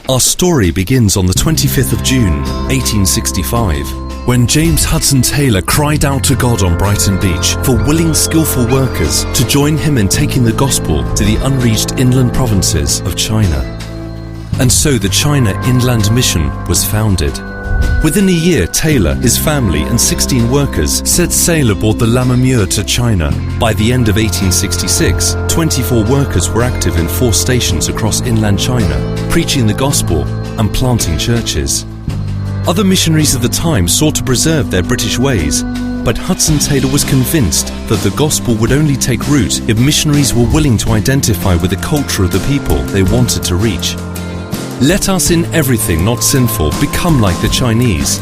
Our story begins on the 25th of June, 1865, when James Hudson Taylor cried out to God on Brighton Beach for willing, skillful workers to join him in taking the gospel to the unreached inland provinces of China. And so the China Inland Mission was founded. Within a year, Taylor, his family, and 16 workers set sail aboard the Lammermuir to China. By the end of 1866, 24 workers were active in 4 stations across inland China, preaching the gospel and planting churches. Other missionaries of the time sought to preserve their British ways, but Hudson Taylor was convinced that the gospel would only take root if missionaries were willing to identify with the culture of the people they wanted to reach. Let us in everything not sinful become like the Chinese,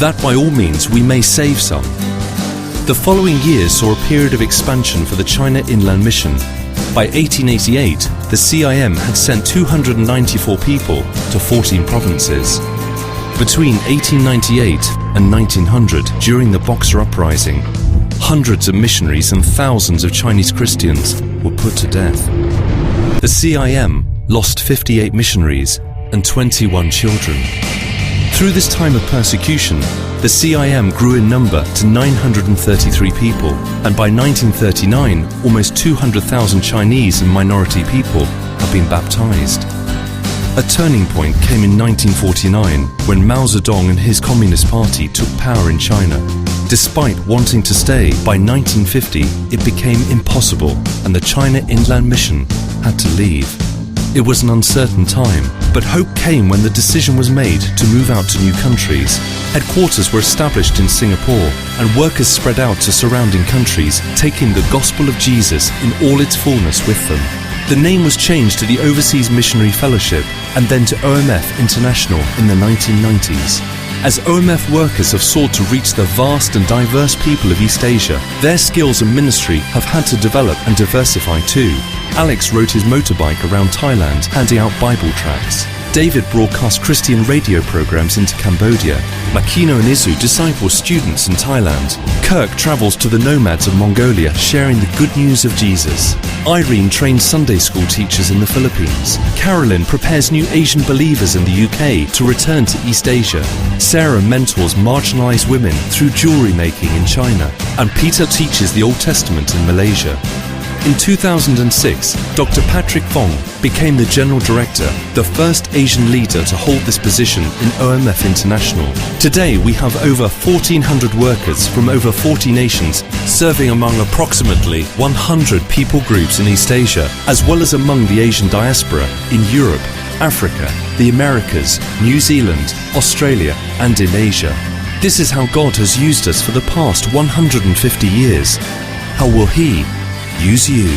that by all means we may save some. The following years saw a period of expansion for the China Inland Mission. By 1888, the CIM had sent 294 people to 14 provinces. Between 1898 and 1900, during the Boxer Uprising, hundreds of missionaries and thousands of Chinese Christians were put to death. The CIM lost 58 missionaries and 21 children. Through this time of persecution, the CIM grew in number to 933 people, and by 1939, almost 200,000 Chinese and minority people had been baptized. A turning point came in 1949 when Mao Zedong and his Communist Party took power in China. Despite wanting to stay, by 1950 it became impossible and the China Inland Mission had to leave. It was an uncertain time, but hope came when the decision was made to move out to new countries. Headquarters were established in Singapore, and workers spread out to surrounding countries, taking the gospel of Jesus in all its fullness with them. The name was changed to the Overseas Missionary Fellowship, and then to OMF International in the 1990s. As OMF workers have sought to reach the vast and diverse people of East Asia, their skills and ministry have had to develop and diversify too. Alex rode his motorbike around Thailand, handing out Bible tracts. David broadcast Christian radio programs into Cambodia. Makino and Izu disciple students in Thailand. Kirk travels to the nomads of Mongolia, sharing the good news of Jesus. Irene trains Sunday school teachers in the Philippines. Carolyn prepares new Asian believers in the UK to return to East Asia. Sarah mentors marginalized women through jewelry making in China. And Peter teaches the Old Testament in Malaysia. In 2006, Dr. Patrick Fong became the General Director, the first Asian leader to hold this position in OMF International. Today we have over 1,400 workers from over 40 nations serving among approximately 100 people groups in East Asia, as well as among the Asian diaspora in Europe, Africa, the Americas, New Zealand, Australia and in Asia. This is how God has used us for the past 150 years. How will He use you?